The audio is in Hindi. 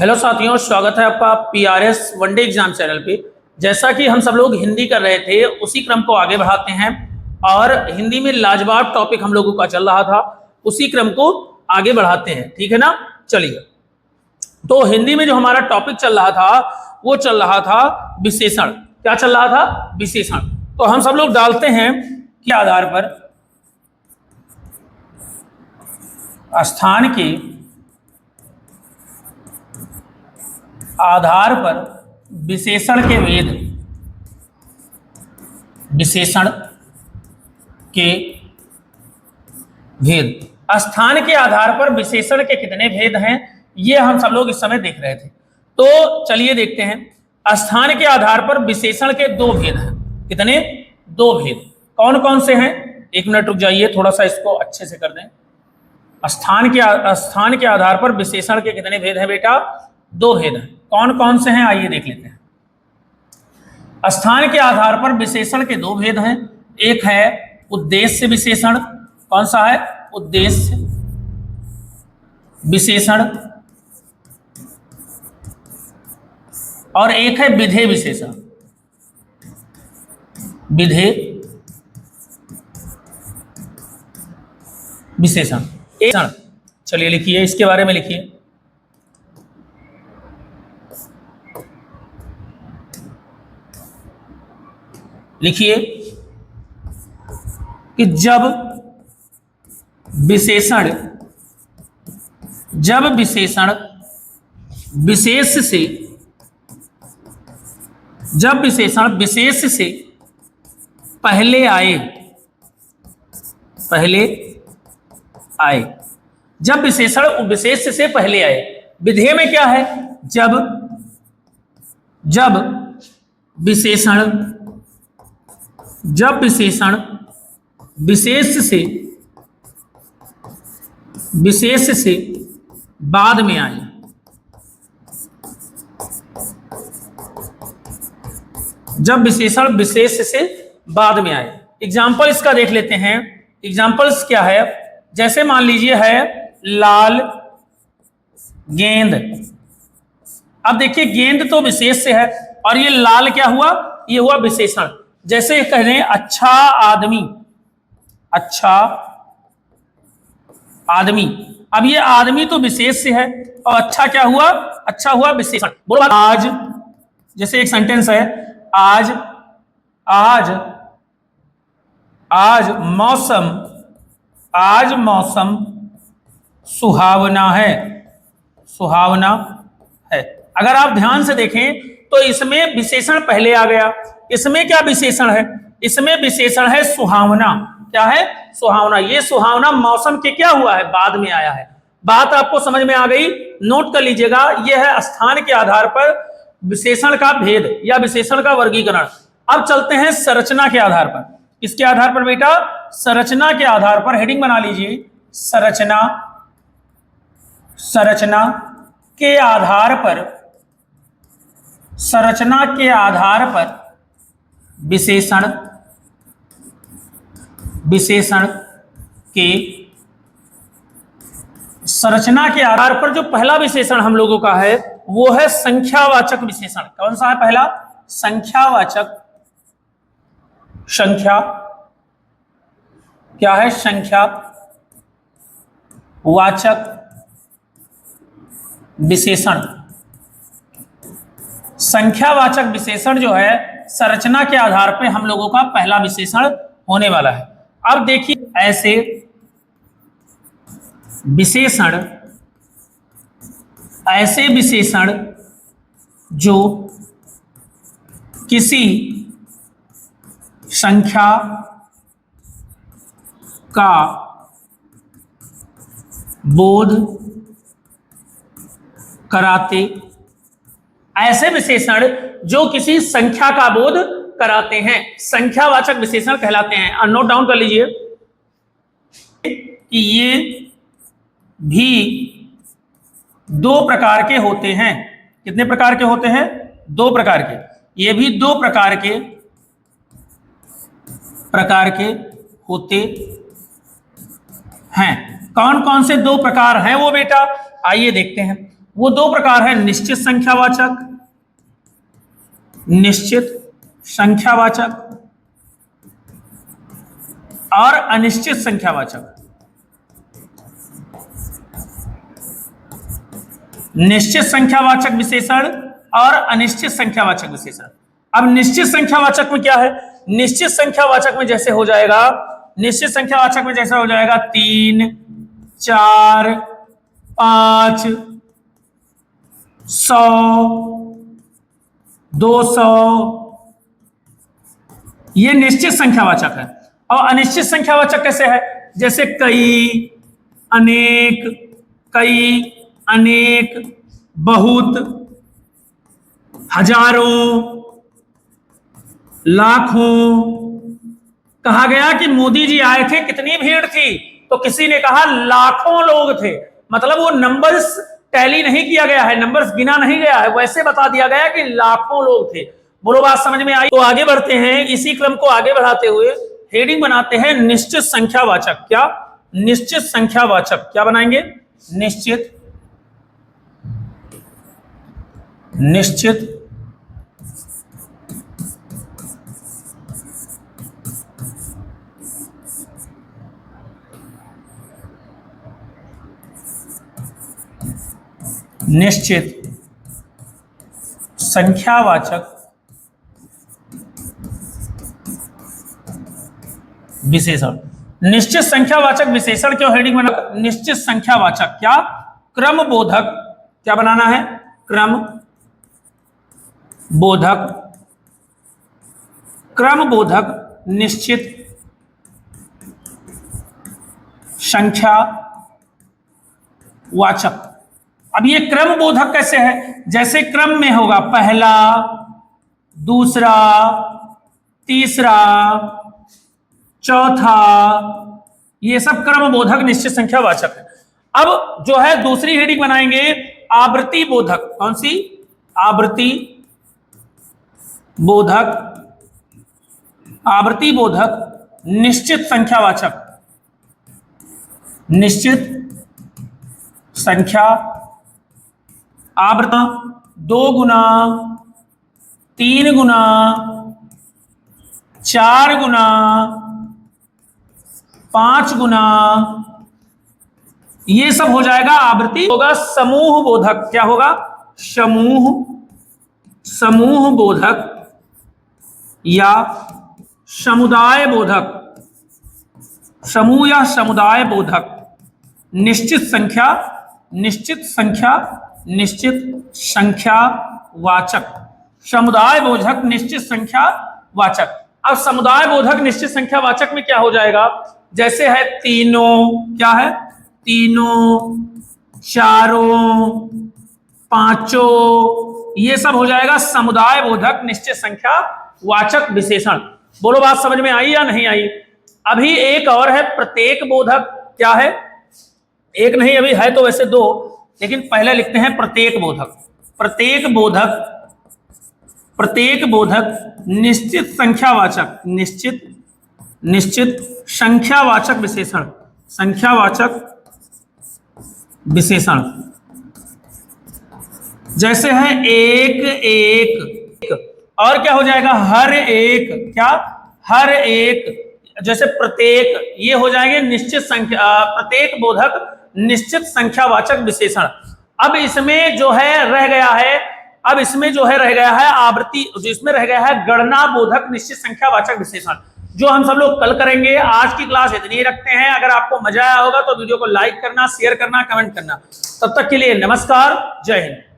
हेलो साथियों, स्वागत है आपका पीआरएस वनडे एग्जाम चैनल पे। जैसा कि हम सब लोग हिंदी कर रहे थे, उसी क्रम को आगे बढ़ाते हैं और हिंदी में लाजवाब टॉपिक हम लोगों का चल रहा था, उसी क्रम को आगे बढ़ाते हैं। ठीक है ना? चलिए, तो हिंदी में जो हमारा टॉपिक चल रहा था वो चल रहा था विशेषण। क्या चल रहा था? विशेषण। तो हम सब लोग डालते हैं कि आधार पर स्थान के आधार पर विशेषण के भेद, विशेषण के भेद, स्थान के आधार पर विशेषण के कितने भेद हैं, ये हम सब लोग इस समय देख रहे थे। तो चलिए देखते हैं। स्थान के आधार पर विशेषण के दो भेद हैं। कितने? दो भेद। कौन कौन से हैं? एक मिनट रुक जाइए, थोड़ा सा इसको अच्छे से कर दें। स्थान के आधार पर विशेषण के कितने भेद हैं बेटा? दो भेद हैं। कौन कौन से हैं आइए देख लेते हैं। स्थान के आधार पर विशेषण के दो भेद हैं। एक है उद्देश्य विशेषण। कौन सा है? उद्देश्य विशेषण। और एक है विधेय विशेषण। विधेय विशेषण। चलिए लिखिए, इसके बारे में लिखिए। लिखिए कि जब विशेषण विशेष से, जब विशेषण विशेष से पहले आए, जब विशेषण विशेष से पहले आए। विधेय में क्या है? जब विशेषण विशेष से बाद में आए। जब विशेषण विशेष से बाद में आए। एग्जाम्पल इसका देख लेते हैं। एग्जाम्पल्स क्या है? जैसे मान लीजिए है लाल गेंद। अब देखिए, गेंद तो विशेष से है और ये लाल क्या हुआ? ये हुआ विशेषण। जैसे कह रहे हैं अच्छा आदमी, अच्छा आदमी। अब ये आदमी तो विशेष से है और अच्छा क्या हुआ? अच्छा हुआ विशेषण। बोलो आज, जैसे एक सेंटेंस है, आज मौसम सुहावना है। अगर आप ध्यान से देखें तो इसमें विशेषण पहले आ गया। इसमें क्या विशेषण है? इसमें विशेषण है सुहावना। क्या है? सुहावना। ये सुहावना मौसम के क्या हुआ है? बाद में आया है। बात आपको समझ में आ गई? नोट कर लीजिएगा। यह है स्थान के आधार पर विशेषण का भेद या विशेषण का वर्गीकरण। अब चलते हैं संरचना के आधार पर। किसके आधार पर बेटा? संरचना के आधार पर। हेडिंग बना लीजिए, संरचना के आधार पर, संरचना के आधार पर विशेषण के, संरचना के आधार पर जो पहला विशेषण हम लोगों का है वो है संख्यावाचक विशेषण। कौन सा है पहला? संख्यावाचक। संख्या क्या है? संख्यावाचक विशेषण। संख्यावाचक विशेषण जो है संरचना के आधार पर हम लोगों का पहला विशेषण होने वाला है। अब देखिए, ऐसे विशेषण जो किसी संख्या का बोध कराते, ऐसे विशेषण जो किसी संख्या का बोध कराते हैं संख्यावाचक विशेषण कहलाते हैं। और नोट डाउन कर लीजिए कि ये भी दो प्रकार के होते हैं। कितने प्रकार के होते हैं? दो प्रकार के। ये भी दो प्रकार के होते हैं। कौन कौन से दो प्रकार हैं वो बेटा? आइए देखते हैं। वो दो प्रकार है, निश्चित संख्यावाचक, निश्चित संख्यावाचक और अनिश्चित संख्यावाचक। निश्चित संख्यावाचक विशेषण और अनिश्चित संख्यावाचक विशेषण। अब निश्चित संख्यावाचक में क्या है, निश्चित संख्यावाचक में जैसे हो जाएगा, निश्चित संख्यावाचक में जैसे हो जाएगा 3, 4, 5, 100, 200, ये निश्चित संख्यावाचक है। और अनिश्चित संख्यावाचक कैसे है, जैसे कई, अनेक, कई, अनेक, बहुत, हजारों, लाखों। कहा गया कि मोदी जी आए थे, कितनी भीड़ थी, तो किसी ने कहा लाखों लोग थे। मतलब वो नंबर्स टैली नहीं किया गया है, नंबर्स गिना नहीं गया है, वैसे बता दिया गया कि लाखों लोग थे। बोलो बात समझ में आई? तो आगे बढ़ते हैं, इसी क्रम को आगे बढ़ाते हुए हेडिंग बनाते हैं निश्चित संख्यावाचक। क्या? निश्चित संख्यावाचक। क्या बनाएंगे? निश्चित, निश्चित निश्चित संख्यावाचक विशेषण। निश्चित संख्यावाचक विशेषण क्यों हेडिंग बना? निश्चित संख्यावाचक क्या? क्रम बोधक। क्या बनाना है? क्रम बोधक, क्रम बोधक निश्चित संख्या वाचक। अब ये क्रम बोधक कैसे है? जैसे क्रम में होगा पहला, दूसरा, तीसरा, चौथा, ये सब क्रम बोधक निश्चित संख्या वाचक है। अब जो है दूसरी हेडिंग बनाएंगे आवृत्ति बोधक। कौन सी? आवृत्ति बोधक, आवृत्ति बोधक निश्चित संख्यावाचक, निश्चित संख्या आवृत्ति 2 गुना, 3 गुना, 4 गुना, 5 गुना, ये सब हो जाएगा आवृत्ति। होगा समूह बोधक। क्या होगा? समूह, समूह बोधक या समुदाय बोधक, समूह या समुदाय बोधक निश्चित संख्या, निश्चित संख्या, निश्चित संख्या वाचक। समुदाय बोधक निश्चित संख्या वाचक। अब समुदाय बोधक निश्चित संख्या वाचक में क्या हो जाएगा? जैसे है तीनों, क्या है? तीनों, चारों, पांचों, ये सब हो जाएगा समुदाय बोधक निश्चित संख्या वाचक विशेषण। बोलो बात समझ में आई या नहीं आई? अभी एक और है प्रत्येक बोधक। क्या है? एक नहीं, अभी है तो वैसे 2, लेकिन पहले लिखते हैं प्रत्येक बोधक। प्रत्येक बोधक, प्रत्येक बोधक निश्चित संख्यावाचक, निश्चित, निश्चित संख्यावाचक विशेषण, संख्यावाचक विशेषण। जैसे है एक, एक, और क्या हो जाएगा? हर एक। क्या? हर एक। जैसे प्रत्येक, ये हो जाएंगे निश्चित संख्या, प्रत्येक बोधक निश्चित संख्यावाचक विशेषण। अब इसमें जो है रह गया है, अब इसमें जो है रह गया है आवृत्ति, जिसमें रह गया है गणना बोधक निश्चित संख्यावाचक विशेषण, जो हम सब लोग कल करेंगे। आज की क्लास इतनी ही रखते हैं। अगर आपको मजा आया होगा तो वीडियो को लाइक करना, शेयर करना, कमेंट करना। तब तक के लिए नमस्कार, जय हिंद।